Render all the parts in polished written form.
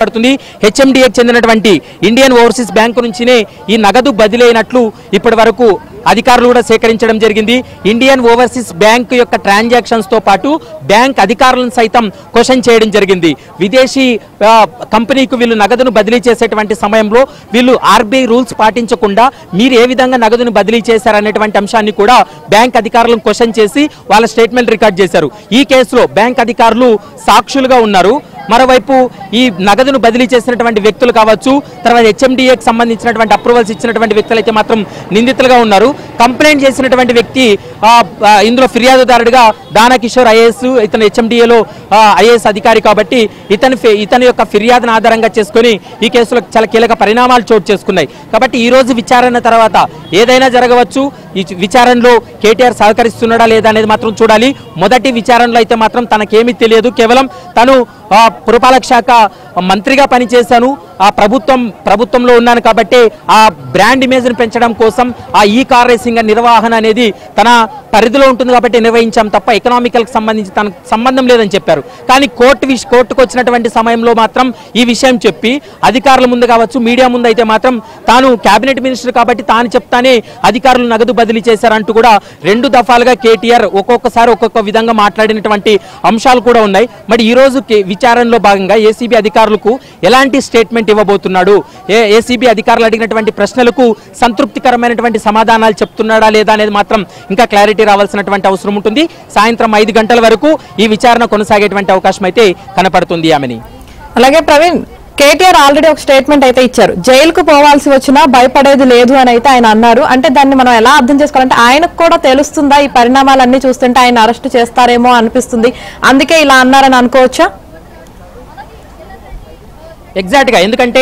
పడుతుంది హెచ్ఎండిఏకి చెందినటువంటి Indian overseas bank నుంచినే ఈ నగదు బదిలీ అయినట్లు ఇప్పటివరకు అధికారులు కూడా సేకరించడం జరిగింది. ఇండియన్ ఓవర్సీస్ బ్యాంక్ యొక్క ట్రాన్సాక్షన్స్ తో పాటు బ్యాంక్ అధికారులను సైతం క్వశ్చన్ చేయడం జరిగింది. విదేశీ కంపెనీకి వీళ్ళు నగదును బదిలీ చేసేటువంటి సమయంలో వీళ్ళు ఆర్బీఐ రూల్స్ పాటించకుండా మీరు ఏ విధంగా నగదును బదిలీ చేశారనేటువంటి అంశాన్ని కూడా బ్యాంక్ అధికారులను క్వశ్చన్ చేసి వాళ్ళ స్టేట్మెంట్ రికార్డ్ చేశారు. ఈ కేసులో బ్యాంక్ అధికారులు సాక్షులుగా ఉన్నారు. మరోవైపు ఈ నగదును బదిలీ చేసినటువంటి వ్యక్తులు కావచ్చు, తర్వాత హెచ్ఎండిఏకి సంబంధించినటువంటి అప్రూవల్స్ ఇచ్చినటువంటి వ్యక్తులు అయితే మాత్రం నిందితులుగా ఉన్నారు. కంప్లైంట్ చేసినటువంటి వ్యక్తి ఇందులో ఫిర్యాదుదారుడిగా దానకిషోర్ ఐఏఎస్, ఇతను హెచ్ఎండిఏలో ఐఏఎస్ అధికారి కాబట్టి ఇతని యొక్క ఫిర్యాదును ఆధారంగా చేసుకుని ఈ కేసులో చాలా కీలక పరిణామాలు చోటు చేసుకున్నాయి. కాబట్టి ఈ రోజు విచారణ తర్వాత ఏదైనా జరగవచ్చు. ఈ విచారణలో కేటీఆర్ సహకరిస్తున్నాడా లేదా అనేది మాత్రం చూడాలి. మొదటి విచారణలో అయితే మాత్రం తనకేమీ తెలియదు, కేవలం తను పురపాలక శాఖ మంత్రిగా పనిచేశాను, ఆ ప్రభుత్వంలో ఉన్నాను కాబట్టి ఆ బ్రాండ్ ఇమేజ్ని పెంచడం కోసం ఆ ఈ కార్ రేసింగ్ నిర్వహణ అనేది తన పరిధిలో ఉంటుంది కాబట్టి నిర్వహించాం తప్ప ఎకనామికల్కి సంబంధించి తనకు సంబంధం లేదని చెప్పారు. కానీ కోర్టుకు వచ్చినటువంటి సమయంలో మాత్రం ఈ విషయం చెప్పి అధికారుల ముందు కావచ్చు, మీడియా ముందు అయితే మాత్రం తాను కేబినెట్ మినిస్టర్ కాబట్టి తాను చెప్తానే అధికారులు నగదు బదిలీ చేశారంటూ కూడా 2 దఫాలుగా కేటీఆర్ ఒక్కొక్కసారి ఒక్కొక్క విధంగా మాట్లాడినటువంటి అంశాలు కూడా ఉన్నాయి. మరి ఈ రోజు విచారణలో భాగంగా ఏసీబీ అధికారులకు ఎలాంటి స్టేట్మెంట్ ఇవ్వబోతున్నాడు, ఏసీబీ అధికారులు అడిగినటువంటి ప్రశ్నలకు సంతృప్తికరమైనటువంటి సమాధానాలు చెప్తున్నాడా లేదా అనేది మాత్రం ఇంకా క్లారిటీ రావాల్సినటువంటి అవసరం ఉంటుంది. సాయంత్రం 5 గంటల వరకు ఈ విచారణ కొనసాగేటువంటి అవకాశం అయితే కనపడుతుంది. ఆమెని అలాగే ప్రవీణ్, కేటీఆర్ ఆల్రెడీ ఒక స్టేట్మెంట్ అయితే ఇచ్చారు. జైలుకు పోవాల్సి వచ్చినా భయపడేది లేదు అని అయితే ఆయన అన్నారు. అంటే దాన్ని మనం ఎలా అర్థం చేసుకోవాలంటే ఆయనకు కూడా తెలుస్తుందా ఈ పరిణామాలన్నీ చూస్తుంటే ఆయన అరెస్ట్ చేస్తారేమో అనిపిస్తుంది, అందుకే ఇలా అన్నారని అనుకోవచ్చా? ఎగ్జాక్ట్గా, ఎందుకంటే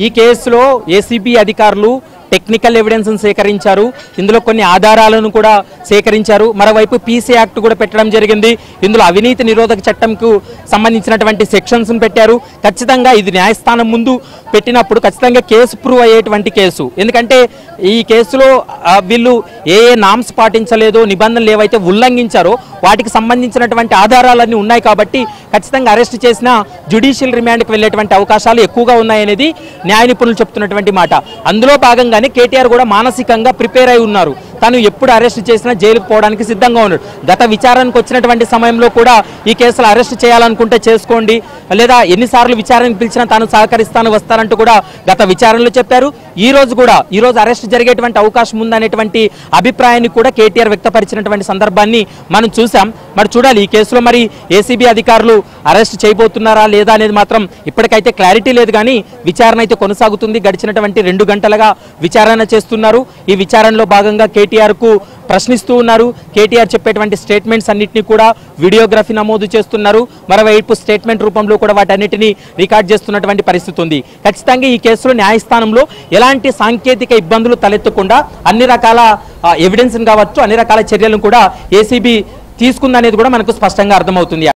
ఈ కేసులో ఏసీబీ అధికారులు టెక్నికల్ ఎవిడెన్స్ సేకరించారు, ఇందులో కొన్ని ఆధారాలను కూడా సేకరించారు. మరోవైపు పీసీ యాక్ట్ కూడా పెట్టడం జరిగింది. ఇందులో అవినీతి నిరోధక చట్టంకు సంబంధించినటువంటి సెక్షన్స్ పెట్టారు. ఖచ్చితంగా ఇది న్యాయస్థానం ముందు పెట్టినప్పుడు ఖచ్చితంగా కేసు ప్రూవ్ అయ్యేటువంటి కేసు. ఎందుకంటే ఈ కేసులో వీళ్ళు ఏ నామ్స్ పాటించలేదో, నిబంధనలు ఏవైతే ఉల్లంఘించారో వాటికి సంబంధించినటువంటి ఆధారాలన్నీ ఉన్నాయి కాబట్టి ఖచ్చితంగా అరెస్ట్ చేసిన జ్యుడిషియల్ రిమాండ్కి వెళ్ళేటువంటి అవకాశాలు ఎక్కువగా ఉన్నాయనేది న్యాయ నిపుణులు చెప్తున్నటువంటి మాట. అందులో భాగంగా కేటీఆర్ కూడా మానసికంగా ప్రిపేర్ అయి ఉన్నారు. తను ఎప్పుడు అరెస్ట్ చేసినా జైలుకు పోవడానికి సిద్ధంగా ఉన్నాడు. గత విచారణకు వచ్చినటువంటి సమయంలో కూడా ఈ కేసులో అరెస్ట్ చేయాలనుకుంటే చేసుకోండి, లేదా ఎన్నిసార్లు విచారణకు పిలిచినా తాను సహకరిస్తాను వస్తానంటూ కూడా గత విచారణలో చెప్పారు. ఈ రోజు అరెస్ట్ జరిగేటువంటి అవకాశం ఉందనేటువంటి అభిప్రాయాన్ని కూడా కేటీఆర్ వ్యక్తపరిచినటువంటి సందర్భాన్ని మనం చూసాం. మరి చూడాలి ఈ కేసులో మరి ఏసీబీ అధికారులు అరెస్ట్ చేయబోతున్నారా లేదా అనేది మాత్రం ఇప్పటికైతే క్లారిటీ లేదు. కానీ విచారణ అయితే కొనసాగుతుంది. గడిచినటువంటి 2 గంటలుగా విచారణ చేస్తున్నారు. ఈ విచారణలో భాగంగా కేటీఆర్ కు ప్రశ్నిస్తూ ఉన్నారు. కేటీఆర్ చెప్పేటువంటి స్టేట్మెంట్స్ అన్నింటినీ కూడా వీడియోగ్రఫీ నమోదు చేస్తున్నారు. మరోవైపు స్టేట్మెంట్ రూపంలో కూడా వాటన్నిటిని రికార్డ్ చేస్తున్నటువంటి పరిస్థితి ఉంది. ఖచ్చితంగా ఈ కేసులో న్యాయస్థానంలో ఎలాంటి సాంకేతిక ఇబ్బందులు తలెత్తకుండా అన్ని రకాల ఎవిడెన్స్ కావచ్చు, అన్ని రకాల చర్యలను కూడా ఏసీబీ తీసుకుందనేది కూడా మనకు స్పష్టంగా అర్థమవుతుంది.